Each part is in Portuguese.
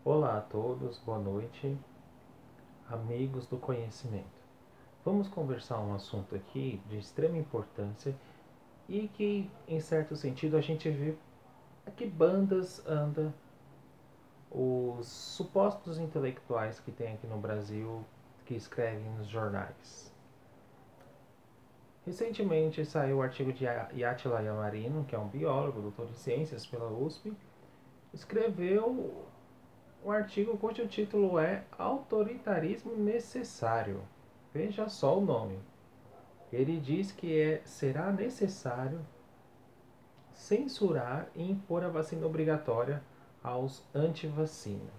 Olá a todos, boa noite, amigos do conhecimento. Vamos conversar um assunto aqui de extrema importância e que, em certo sentido, a gente vê a que bandas anda os supostos intelectuais que tem aqui no Brasil que escrevem nos jornais. Recentemente saiu o artigo de Átila Yamarino, que é um biólogo, doutor em ciências pela USP, escreveu um artigo cujo título é Autoritarismo Necessário. Veja só o nome. Ele diz que será necessário censurar e impor a vacina obrigatória aos anti-vacina.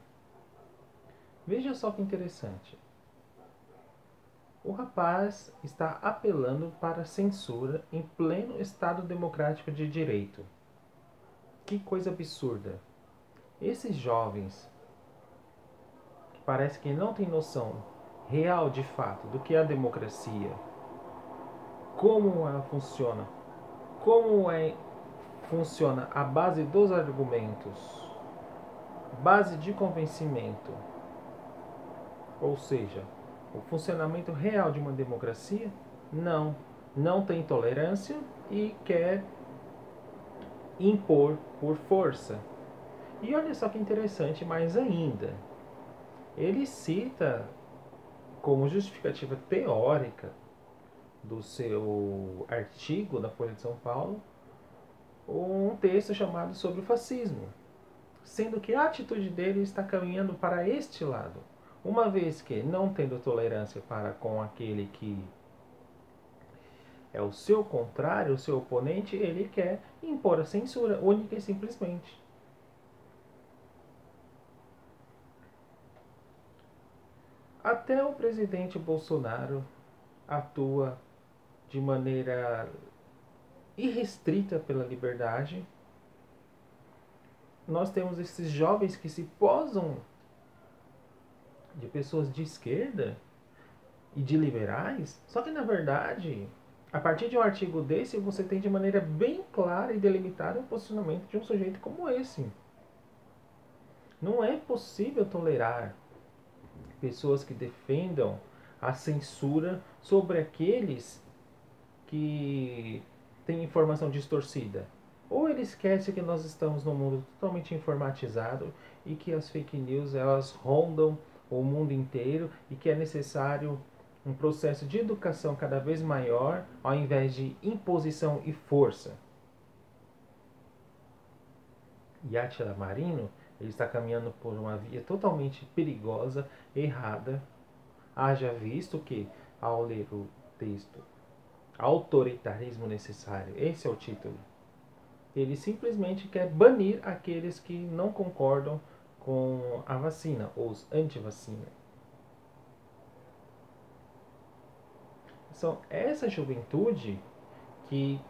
Veja só que interessante. O rapaz está apelando para a censura em pleno Estado democrático de direito. Que coisa absurda. Esses jovens que parece que não têm noção real de fato do que é a democracia, como ela funciona, funciona a base dos argumentos, base de convencimento, ou seja, o funcionamento real de uma democracia, não tem tolerância e quer impor por força. E olha só que interessante, mais ainda, ele cita como justificativa teórica do seu artigo da Folha de São Paulo um texto chamado Sobre o Fascismo, sendo que a atitude dele está caminhando para este lado, uma vez que, não tendo tolerância para com aquele que é o seu contrário, o seu oponente, ele quer impor a censura única e simplesmente. Até o presidente Bolsonaro atua de maneira irrestrita pela liberdade. Nós temos esses jovens que se posam de pessoas de esquerda e de liberais, só que na verdade, a partir de um artigo desse, você tem de maneira bem clara e delimitada o posicionamento de um sujeito como esse. Não é possível tolerar pessoas que defendam a censura sobre aqueles que têm informação distorcida. Ou ele esquece que nós estamos num mundo totalmente informatizado e que as fake news elas rondam o mundo inteiro e que é necessário um processo de educação cada vez maior ao invés de imposição e força. E Átila Marino ele está caminhando por uma via totalmente perigosa, errada. Haja visto que, ao ler o texto Autoritarismo Necessário, esse é o título, ele simplesmente quer banir aqueles que não concordam com a vacina, os anti-vacina. São essa juventude que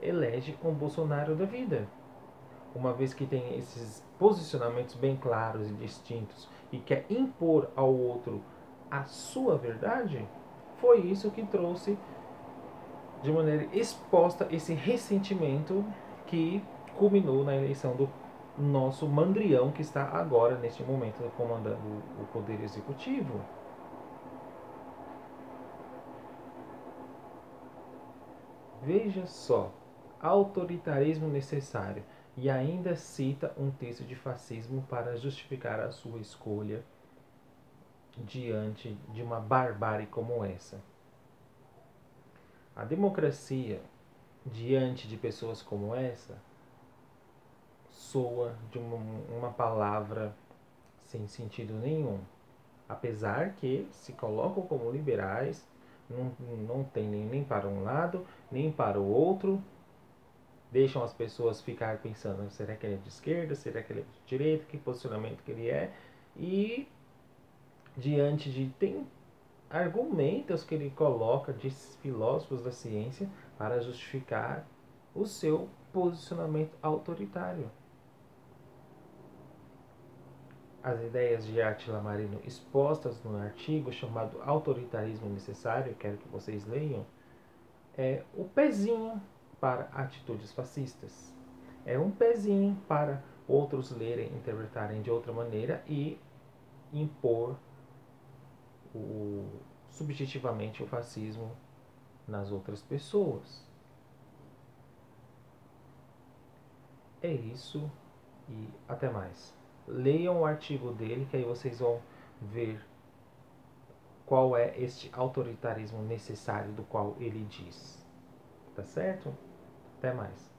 elege um Bolsonaro da vida. Uma vez que tem esses posicionamentos bem claros e distintos e quer impor ao outro a sua verdade, foi isso que trouxe de maneira exposta esse ressentimento que culminou na eleição do nosso mandrião que está agora, neste momento, comandando o Poder Executivo. Veja só, autoritarismo necessário. E ainda cita um texto de fascismo para justificar a sua escolha diante de uma barbárie como essa. A democracia, diante de pessoas como essa, soa de uma palavra sem sentido nenhum. Apesar que se colocam como liberais, não tem nem para um lado, nem para o outro, deixam as pessoas ficar pensando, será que ele é de esquerda, será que ele é de direita, que posicionamento que ele é, e diante de tem argumentos que ele coloca de filósofos da ciência para justificar o seu posicionamento autoritário. As ideias de Átila Marino expostas no artigo chamado Autoritarismo Necessário, quero que vocês leiam, é o pezinho para atitudes fascistas. É um pezinho para outros lerem, interpretarem de outra maneira e impor subjetivamente o fascismo nas outras pessoas. É isso e até mais. Leiam o artigo dele, que aí vocês vão ver qual é este autoritarismo necessário do qual ele diz. Tá certo? Até mais.